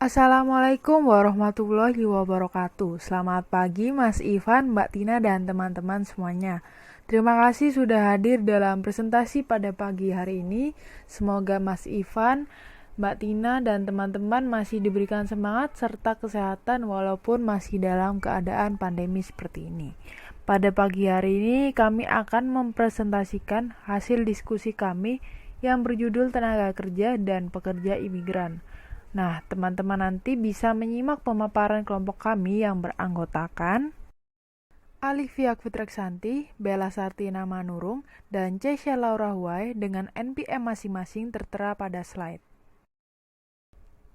Assalamualaikum warahmatullahi wabarakatuh. Selamat pagi Mas Ivan, Mbak Tina, dan teman-teman semuanya. Terima kasih sudah hadir dalam presentasi pada pagi hari ini. Semoga Mas Ivan, Mbak Tina, dan teman-teman masih diberikan semangat serta kesehatan walaupun masih dalam keadaan pandemi seperti ini. Pada pagi hari ini kami akan mempresentasikan hasil diskusi kami yang berjudul Tenaga Kerja dan Pekerja Imigran. Nah, teman-teman nanti bisa menyimak pemaparan kelompok kami yang beranggotakan Alivia Fitraksanti, Bella Sartina Manurung, dan Cesha Laura Huai dengan NPM masing-masing tertera pada slide.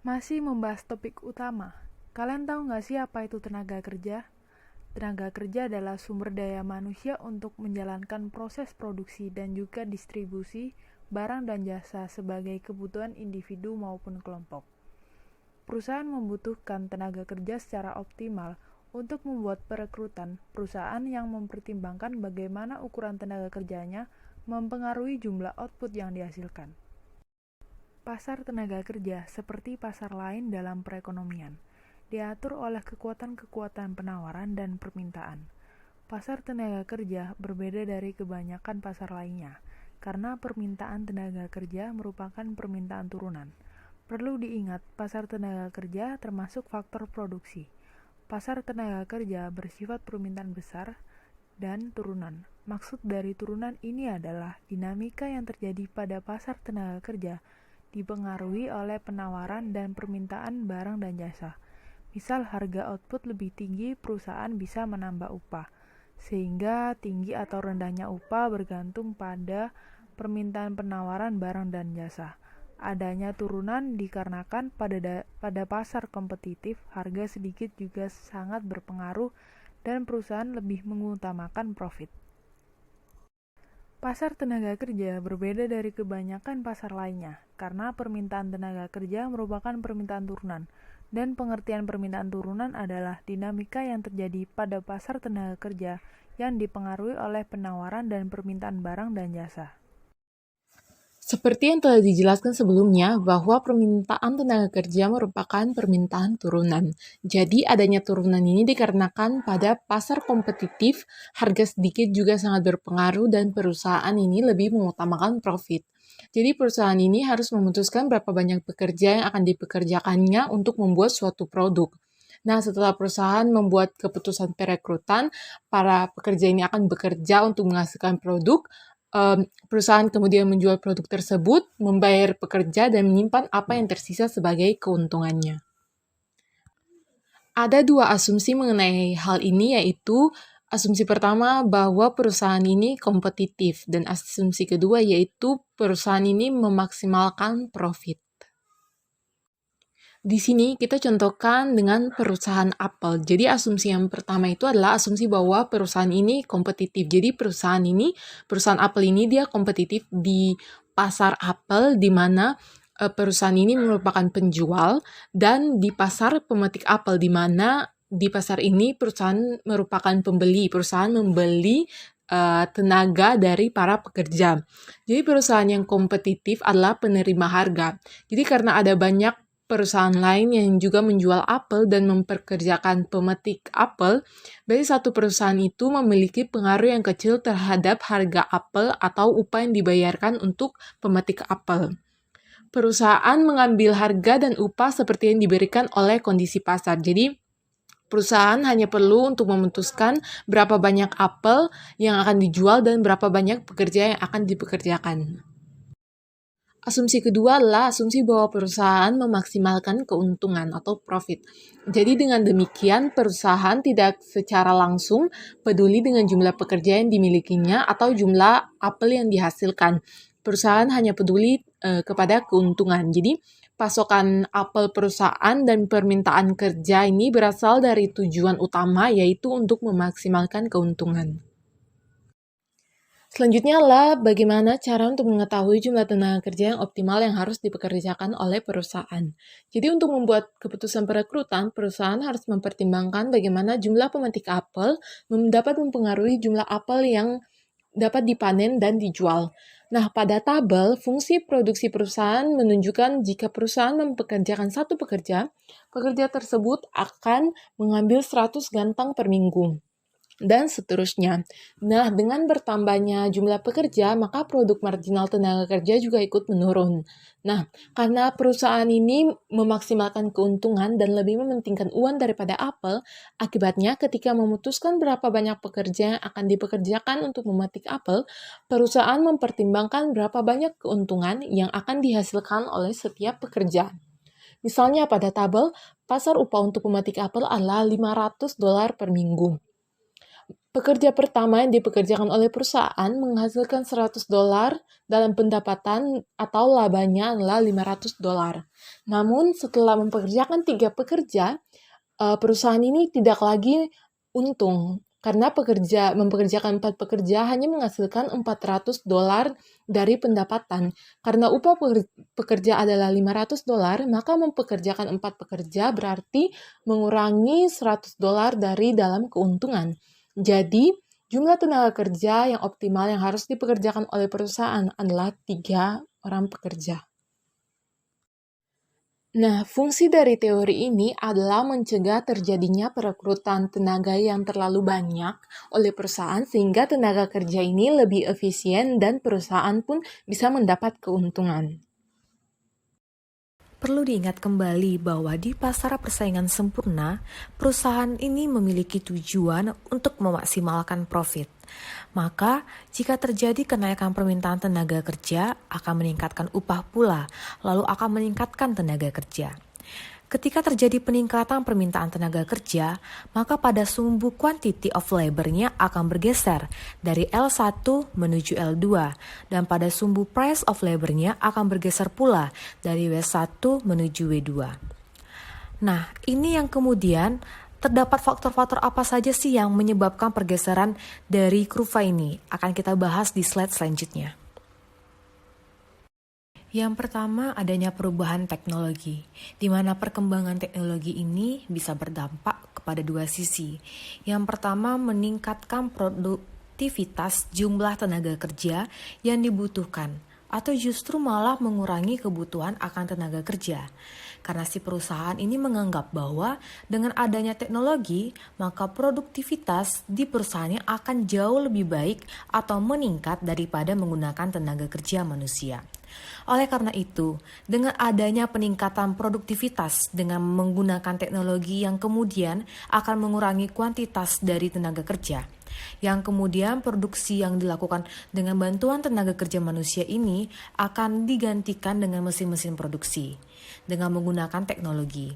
Masih membahas topik utama. Kalian tahu nggak sih apa itu tenaga kerja? Tenaga kerja adalah sumber daya manusia untuk menjalankan proses produksi dan juga distribusi barang dan jasa sebagai kebutuhan individu maupun kelompok. Perusahaan membutuhkan tenaga kerja secara optimal untuk membuat perekrutan. Perusahaan yang mempertimbangkan bagaimana ukuran tenaga kerjanya mempengaruhi jumlah output yang dihasilkan. Pasar tenaga kerja seperti pasar lain dalam perekonomian, diatur oleh kekuatan-kekuatan penawaran dan permintaan. Pasar tenaga kerja berbeda dari kebanyakan pasar lainnya, karena permintaan tenaga kerja merupakan permintaan turunan. Perlu diingat, pasar tenaga kerja termasuk faktor produksi. Pasar tenaga kerja bersifat permintaan besar dan turunan. Maksud dari turunan ini adalah dinamika yang terjadi pada pasar tenaga kerja dipengaruhi oleh penawaran dan permintaan barang dan jasa. Misal harga output lebih tinggi, perusahaan bisa menambah upah, sehingga tinggi atau rendahnya upah bergantung pada permintaan penawaran barang dan jasa. Adanya turunan dikarenakan pada pasar kompetitif, harga sedikit juga sangat berpengaruh dan perusahaan lebih mengutamakan profit. Pasar tenaga kerja berbeda dari kebanyakan pasar lainnya, karena permintaan tenaga kerja merupakan permintaan turunan, dan pengertian permintaan turunan adalah dinamika yang terjadi pada pasar tenaga kerja yang dipengaruhi oleh penawaran dan permintaan barang dan jasa. Seperti yang telah dijelaskan sebelumnya, bahwa permintaan tenaga kerja merupakan permintaan turunan. Jadi, adanya turunan ini dikarenakan pada pasar kompetitif, harga sedikit juga sangat berpengaruh dan perusahaan ini lebih mengutamakan profit. Jadi, perusahaan ini harus memutuskan berapa banyak pekerja yang akan dipekerjakannya untuk membuat suatu produk. Nah, setelah perusahaan membuat keputusan perekrutan, para pekerja ini akan bekerja untuk menghasilkan produk. Perusahaan kemudian menjual produk tersebut, membayar pekerja, dan menyimpan apa yang tersisa sebagai keuntungannya. Ada dua asumsi mengenai hal ini, yaitu asumsi pertama bahwa perusahaan ini kompetitif, dan asumsi kedua yaitu perusahaan ini memaksimalkan profit. Di sini kita contohkan dengan perusahaan Apple. Jadi asumsi yang pertama itu adalah asumsi bahwa perusahaan ini kompetitif. Jadi perusahaan Apple ini dia kompetitif di pasar Apple, di mana perusahaan ini merupakan penjual, dan di pasar pemetik apel, di mana di pasar ini perusahaan merupakan pembeli. Perusahaan membeli tenaga dari para pekerja. Jadi perusahaan yang kompetitif adalah penerima harga. Jadi karena ada banyak perusahaan lain yang juga menjual apel dan memperkerjakan pemetik apel, berarti satu perusahaan itu memiliki pengaruh yang kecil terhadap harga apel atau upah yang dibayarkan untuk pemetik apel. Perusahaan mengambil harga dan upah seperti yang diberikan oleh kondisi pasar. Jadi, perusahaan hanya perlu untuk memutuskan berapa banyak apel yang akan dijual dan berapa banyak pekerja yang akan dipekerjakan. Asumsi kedua adalah asumsi bahwa perusahaan memaksimalkan keuntungan atau profit. Jadi dengan demikian, perusahaan tidak secara langsung peduli dengan jumlah pekerja yang dimilikinya atau jumlah apel yang dihasilkan. Perusahaan hanya peduli kepada keuntungan. Jadi pasokan apel perusahaan dan permintaan kerja ini berasal dari tujuan utama, yaitu untuk memaksimalkan keuntungan. Selanjutnya adalah bagaimana cara untuk mengetahui jumlah tenaga kerja yang optimal yang harus dipekerjakan oleh perusahaan. Jadi untuk membuat keputusan perekrutan, perusahaan harus mempertimbangkan bagaimana jumlah pemetik apel dapat mempengaruhi jumlah apel yang dapat dipanen dan dijual. Nah, pada tabel, fungsi produksi perusahaan menunjukkan jika perusahaan mempekerjakan satu pekerja, pekerja tersebut akan mengambil 100 gantang per minggu, dan seterusnya. Nah, dengan bertambahnya jumlah pekerja, maka produk marginal tenaga kerja juga ikut menurun. Nah, karena perusahaan ini memaksimalkan keuntungan dan lebih mementingkan uang daripada apel, akibatnya ketika memutuskan berapa banyak pekerja yang akan dipekerjakan untuk memetik apel, perusahaan mempertimbangkan berapa banyak keuntungan yang akan dihasilkan oleh setiap pekerja. Misalnya pada tabel, pasar upah untuk pemetik apel adalah $500 per minggu. Pekerja pertama yang dipekerjakan oleh perusahaan menghasilkan $100 dalam pendapatan atau labanya adalah $500. Namun setelah mempekerjakan 3 pekerja, perusahaan ini tidak lagi untung karena mempekerjakan 4 pekerja hanya menghasilkan $400 dari pendapatan. Karena upah pekerja adalah $500, maka mempekerjakan 4 pekerja berarti mengurangi $100 dari dalam keuntungan. Jadi, jumlah tenaga kerja yang optimal yang harus dipekerjakan oleh perusahaan adalah 3 orang pekerja. Nah, fungsi dari teori ini adalah mencegah terjadinya perekrutan tenaga yang terlalu banyak oleh perusahaan sehingga tenaga kerja ini lebih efisien dan perusahaan pun bisa mendapat keuntungan. Perlu diingat kembali bahwa di pasar persaingan sempurna, perusahaan ini memiliki tujuan untuk memaksimalkan profit. Maka, jika terjadi kenaikan permintaan tenaga kerja, akan meningkatkan upah pula, lalu akan meningkatkan tenaga kerja. Ketika terjadi peningkatan permintaan tenaga kerja, maka pada sumbu quantity of labor-nya akan bergeser dari L1 menuju L2, dan pada sumbu price of labor-nya akan bergeser pula dari W1 menuju W2. Nah, ini yang kemudian terdapat faktor-faktor apa saja sih yang menyebabkan pergeseran dari kurva ini? Akan kita bahas di slide selanjutnya. Yang pertama, adanya perubahan teknologi, di mana perkembangan teknologi ini bisa berdampak kepada dua sisi. Yang pertama, meningkatkan produktivitas jumlah tenaga kerja yang dibutuhkan, atau justru malah mengurangi kebutuhan akan tenaga kerja. Karena si perusahaan ini menganggap bahwa dengan adanya teknologi, maka produktivitas di perusahaannya akan jauh lebih baik atau meningkat daripada menggunakan tenaga kerja manusia. Oleh karena itu, dengan adanya peningkatan produktivitas dengan menggunakan teknologi yang kemudian akan mengurangi kuantitas dari tenaga kerja, yang kemudian produksi yang dilakukan dengan bantuan tenaga kerja manusia ini akan digantikan dengan mesin-mesin produksi dengan menggunakan teknologi.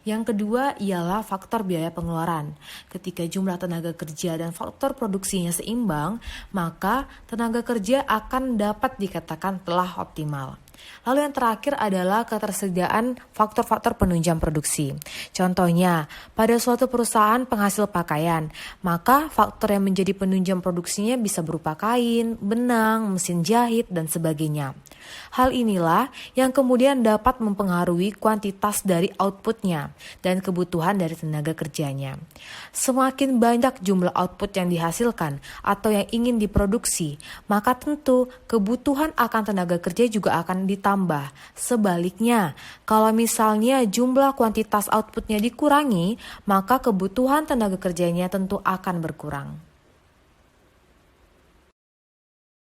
Yang kedua ialah faktor biaya pengeluaran. Ketika jumlah tenaga kerja dan faktor produksinya seimbang, maka tenaga kerja akan dapat dikatakan telah optimal. Lalu yang terakhir adalah ketersediaan faktor-faktor penunjang produksi. Contohnya, pada suatu perusahaan penghasil pakaian, maka faktor yang menjadi penunjang produksinya bisa berupa kain, benang, mesin jahit, dan sebagainya. Hal inilah yang kemudian dapat mempengaruhi kuantitas dari outputnya dan kebutuhan dari tenaga kerjanya. Semakin banyak jumlah output yang dihasilkan atau yang ingin diproduksi, maka tentu kebutuhan akan tenaga kerja juga akan ditambah. Sebaliknya, kalau misalnya jumlah kuantitas outputnya dikurangi, maka kebutuhan tenaga kerjanya tentu akan berkurang.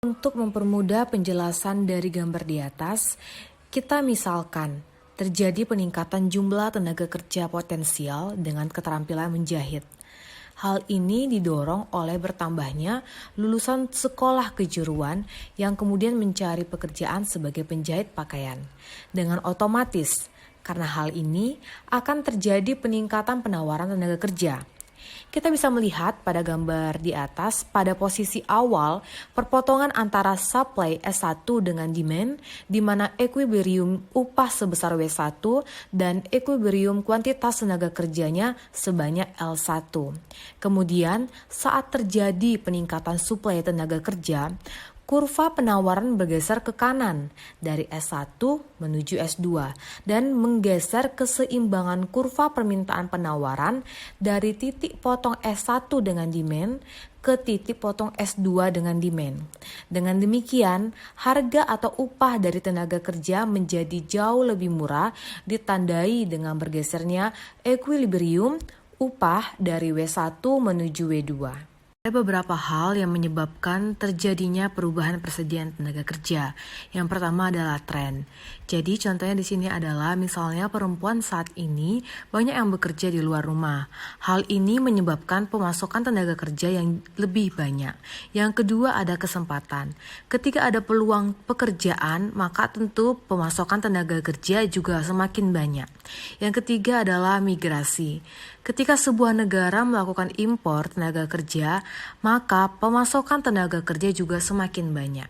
Untuk mempermudah penjelasan dari gambar di atas, kita misalkan terjadi peningkatan jumlah tenaga kerja potensial dengan keterampilan menjahit. Hal ini didorong oleh bertambahnya lulusan sekolah kejuruan yang kemudian mencari pekerjaan sebagai penjahit pakaian. Dengan otomatis, karena hal ini akan terjadi peningkatan penawaran tenaga kerja. Kita bisa melihat pada gambar di atas, pada posisi awal, perpotongan antara supply S1 dengan demand, di mana equilibrium upah sebesar W1 dan equilibrium kuantitas tenaga kerjanya sebanyak L1. Kemudian, saat terjadi peningkatan suplai tenaga kerja, kurva penawaran bergeser ke kanan dari S1 menuju S2 dan menggeser keseimbangan kurva permintaan penawaran dari titik potong S1 dengan demand ke titik potong S2 dengan demand. Dengan demikian, harga atau upah dari tenaga kerja menjadi jauh lebih murah ditandai dengan bergesernya equilibrium upah dari W1 menuju W2. Ada beberapa hal yang menyebabkan terjadinya perubahan persediaan tenaga kerja. Yang pertama adalah tren. Jadi contohnya di sini adalah misalnya perempuan saat ini banyak yang bekerja di luar rumah. Hal ini menyebabkan pemasukan tenaga kerja yang lebih banyak. Yang kedua ada kesempatan. Ketika ada peluang pekerjaan, maka tentu pemasukan tenaga kerja juga semakin banyak. Yang ketiga adalah migrasi. Ketika sebuah negara melakukan impor tenaga kerja, maka pemasukan tenaga kerja juga semakin banyak.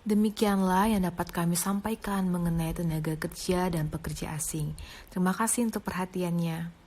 Demikianlah yang dapat kami sampaikan mengenai tenaga kerja dan pekerja asing. Terima kasih untuk perhatiannya.